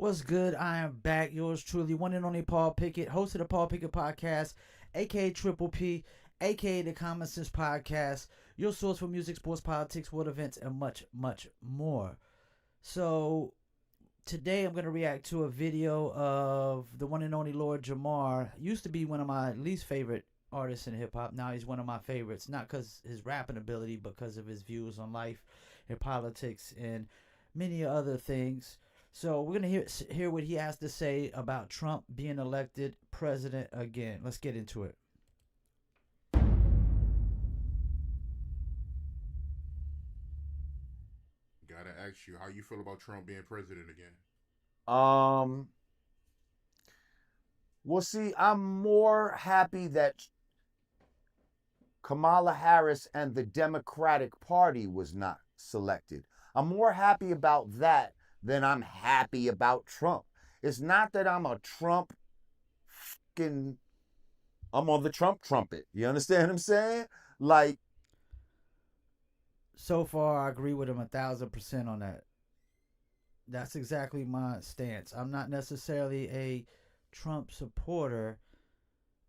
What's good? I am back. Yours truly, one and only Paul Pickett, host of the Paul Pickett Podcast, aka Triple P, aka the Common Sense Podcast, your source for music, sports, politics, world events, and much, much more. So, today I'm going to react to a video of the one and only Lord Jamar. Used to be one of my least favorite artists in hip hop. Now he's one of my favorites, not because his rapping ability, but because of his views on life and politics and many other things. So we're gonna hear what he has to say about Trump being elected president again. Let's get into it. Gotta ask you how you feel about Trump being president again. Um, well, see, I'm more happy that Kamala Harris and the Democratic Party was not selected. I'm more happy about that than I'm happy about Trump. It's not that I'm a Trump fucking, I'm on the Trump trumpet. You understand what I'm saying? Like, So far, I agree with him 1,000% on that. That's exactly my stance. I'm not necessarily a Trump supporter,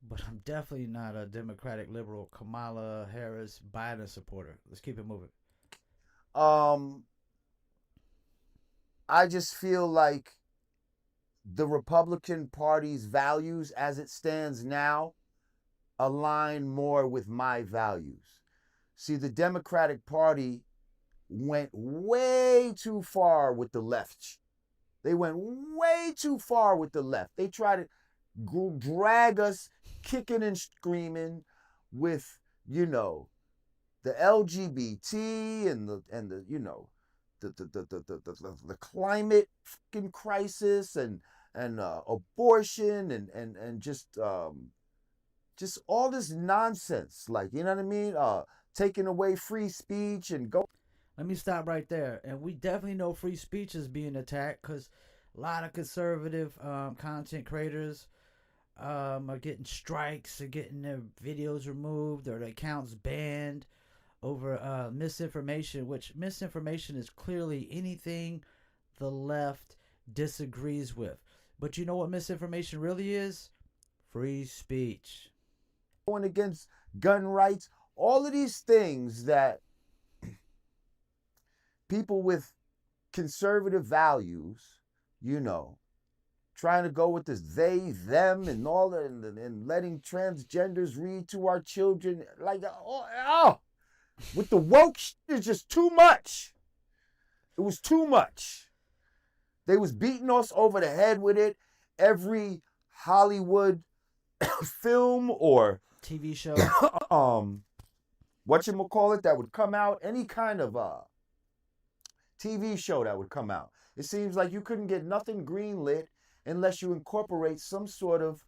but I'm definitely not a Democratic liberal Kamala Harris Biden supporter. Let's keep it moving. um, I just feel like the Republican Party's values as it stands now align more with my values. See, the Democratic Party went way too far with the left. They went way too far with the left. They tried to drag us kicking and screaming with, the LGBT the climate fucking crisis and abortion and just all this nonsense, like, you know what I mean? Taking away free speech and go. Let me stop right there. And we definitely know free speech is being attacked because a lot of conservative content creators are getting strikes or getting their videos removed or their accounts banned over misinformation, which misinformation is clearly anything the left disagrees with. But you know what misinformation really is? Free speech. Going against gun rights, all of these things that people with conservative values, trying to go with this they, them, and all that, and letting transgenders read to our children, like, with the woke shit is just too much. It was too much. They was beating us over the head with it. Every Hollywood film or TV show. whatchamacallit that would come out, any kind of TV show that would come out. It seems like you couldn't get nothing greenlit unless you incorporate some sort of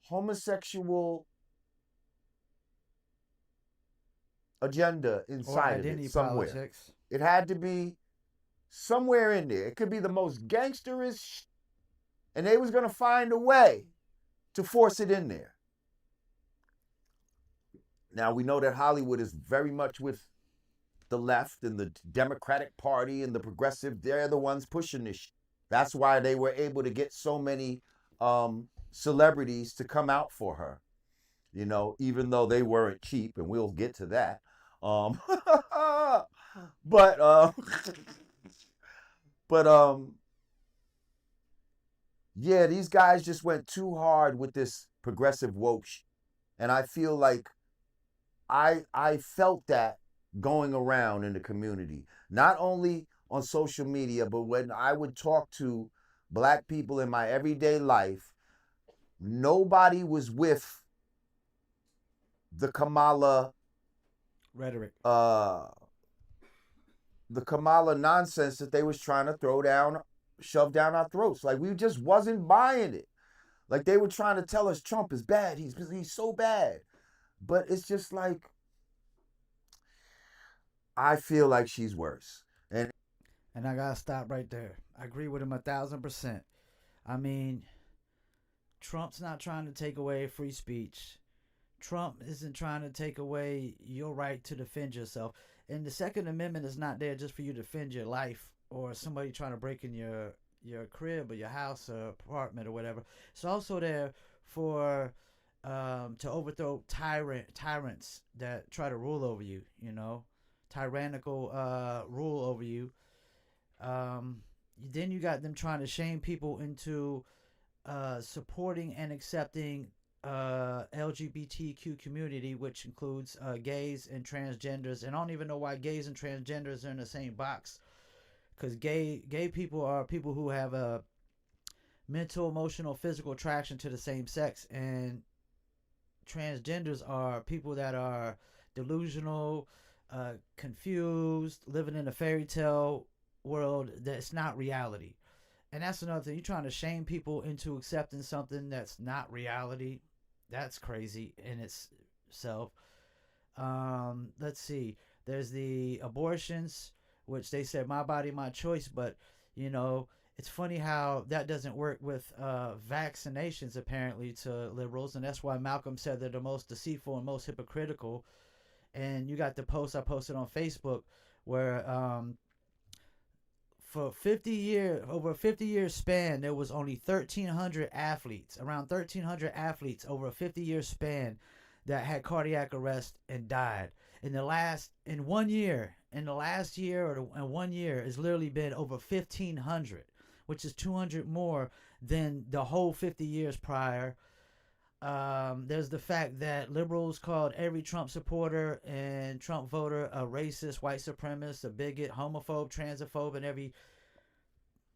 homosexual agenda inside of it somewhere. Politics. It had to be somewhere in there. It could be the most gangsterish, and they was gonna find a way to force it in there. Now we know that Hollywood is very much with the left and the Democratic Party and the progressive. They're the ones pushing this shit. That's why they were able to get so many celebrities to come out for her. Even though they weren't cheap, and we'll get to that. But yeah, these guys just went too hard with this progressive woke shit. And I feel like I felt that going around in the community, not only on social media, but when I would talk to black people in my everyday life, nobody was with the Kamala Rhetoric. The Kamala nonsense that they was trying to shove down our throats. Like, we just wasn't buying it. Like, they were trying to tell us Trump is bad. He's so bad. But it's just like, I feel like she's worse. And I gotta stop right there. I agree with him 1,000%. I mean, Trump's not trying to take away free speech. Trump isn't trying to take away your right to defend yourself. And the Second Amendment is not there just for you to defend your life or somebody trying to break in your your crib or your house or apartment or whatever. It's also there for to overthrow tyrants that try to rule over you. You know, tyrannical rule over you. Um, then you got them trying to shame people into supporting and accepting LGBTQ community, which includes gays and transgenders. And I don't even know why gays and transgenders are in the same box, because gay people are people who have a mental, emotional, physical attraction to the same sex, and transgenders are people that are delusional, confused, living in a fairy tale world that's not reality. And that's another thing. You're trying to shame people into accepting something that's not reality. That's crazy in itself. Let's see. There's the abortions, which they said my body, my choice, but you know, it's funny how that doesn't work with vaccinations apparently to liberals, and that's why Malcolm said they're the most deceitful and most hypocritical. And you got the post I posted on Facebook where for over a 50-year span, there was only 1,300 athletes, around 1,300 athletes over a 50-year span that had cardiac arrest and died. In the last year, has literally been over 1,500, which is 200 more than the whole 50 years prior. There's the fact that liberals called every Trump supporter and Trump voter a racist, white supremacist, a bigot, homophobe, transphobe, and every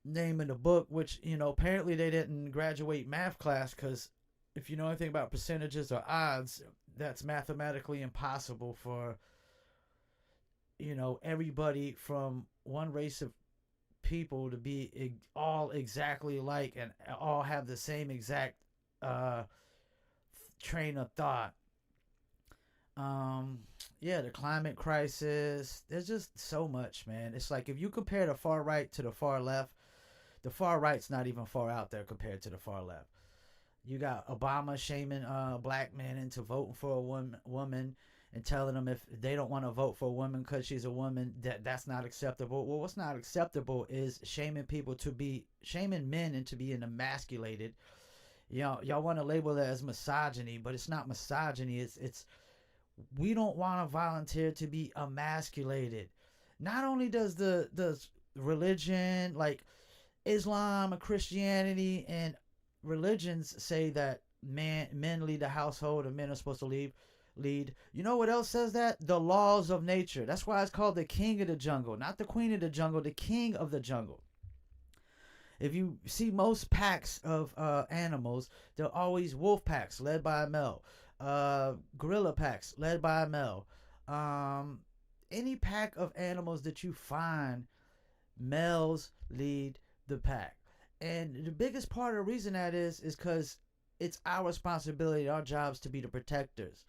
name in the book, which, you know, apparently they didn't graduate math class, because if you know anything about percentages or odds, that's mathematically impossible for, you know, everybody from one race of people to be all exactly alike and all have the same exact train of thought. Yeah, the climate crisis. There's just so much, man. It's like if you compare the far right to the far left, the far right's not even far out there compared to the far left. You got Obama shaming black men into voting for a woman and telling them if they don't want to vote for a woman because she's a woman, that's not acceptable. Well, what's not acceptable is shaming men into being emasculated. Y'all want to label that as misogyny, but it's not misogyny. It's we don't want to volunteer to be emasculated. Not only does the religion like Islam and Christianity and religions say that men lead the household and men are supposed to lead. You know what else says that? The laws of nature. That's why it's called the king of the jungle, not the queen of the jungle, the king of the jungle. If you see most packs of animals, they're always wolf packs led by a male, gorilla packs led by a male. Any pack of animals that you find, males lead the pack. And the biggest part of the reason that is because it's our responsibility, our jobs to be the protectors.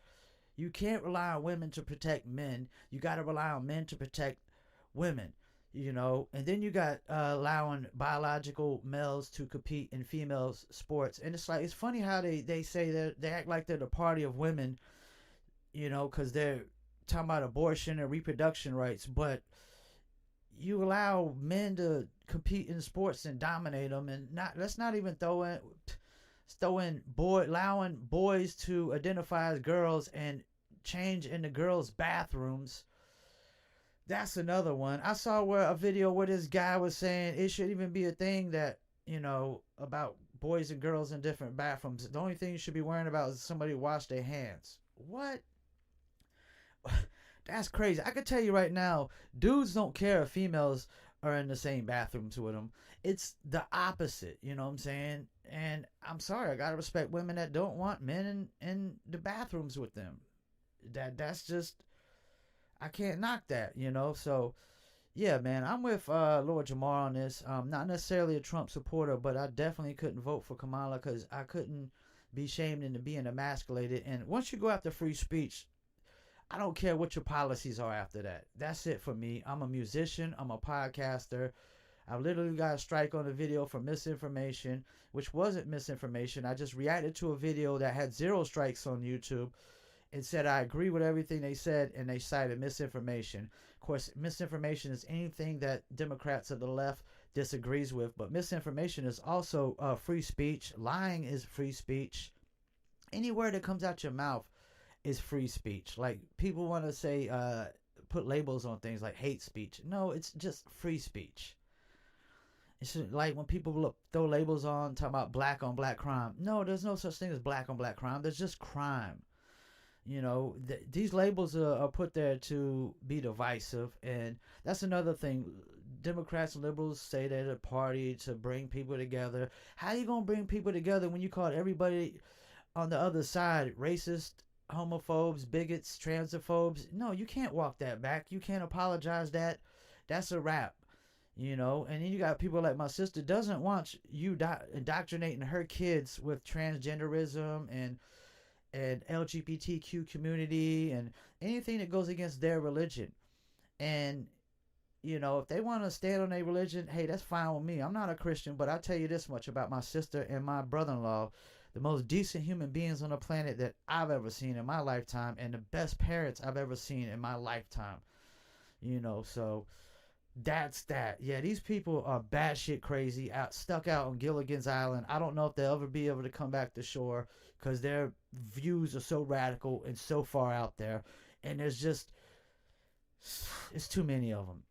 You can't rely on women to protect men. You got to rely on men to protect women, you know. And then you got allowing biological males to compete in females' sports. And it's like, it's funny how they say that they act like they're the party of women, you know, because they're talking about abortion and reproduction rights. But you allow men to compete in sports and dominate them, and let's not even allowing boys to identify as girls and change in the girls' bathrooms. That's another one. I saw a video where this guy was saying it shouldn't even be a thing that, you know, about boys and girls in different bathrooms. The only thing you should be worrying about is somebody wash their hands. What? That's crazy. I can tell you right now, dudes don't care if females are in the same bathrooms with them. It's the opposite, you know what I'm saying? And I'm sorry, I gotta respect women that don't want men in the bathrooms with them. That's just, I can't knock that, you know? So, yeah, man, I'm with Lord Jamar on this. Not necessarily a Trump supporter, but I definitely couldn't vote for Kamala because I couldn't be shamed into being emasculated. And once you go after free speech, I don't care what your policies are after that. That's it for me. I'm a musician. I'm a podcaster. I literally got a strike on a video for misinformation, which wasn't misinformation. I just reacted to a video that had 0 strikes on YouTube and said I agree with everything they said, and they cited misinformation. Of course, misinformation is anything that Democrats of the left disagrees with. But misinformation is also free speech. Lying is free speech. Any word that comes out your mouth is free speech. Like, people want to say, put labels on things like hate speech. No, it's just free speech. It's like when people throw labels on, talking about black on black crime. No, there's no such thing as black on black crime. There's just crime. You know, these labels are put there to be divisive. And that's another thing. Democrats and liberals say they're the party to bring people together. How are you going to bring people together when you call everybody on the other side racist, homophobes, bigots, transophobes? No, you can't walk that back. You can't apologize that. That's a wrap. You know, and then you got people like my sister doesn't want you indoctrinating her kids with transgenderism and LGBTQ community and anything that goes against their religion. And, you know, if they want to stand on their religion, hey, that's fine with me. I'm not a Christian, but I'll tell you this much about my sister and my brother-in-law: the most decent human beings on the planet that I've ever seen in my lifetime, and the best parents I've ever seen in my lifetime. You know, so that's that. Yeah, these people are batshit crazy, stuck out on Gilligan's Island. I don't know if they'll ever be able to come back to shore because their views are so radical and so far out there. And it's too many of them.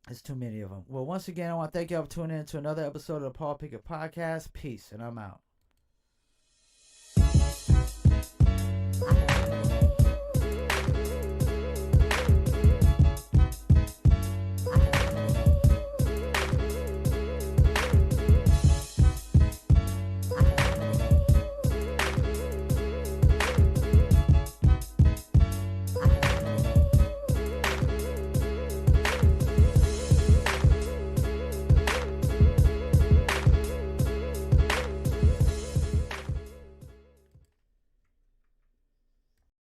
It's too many of them. Well, once again, I want to thank y'all for tuning in to another episode of the Paul Pickett Podcast. Peace, and I'm out.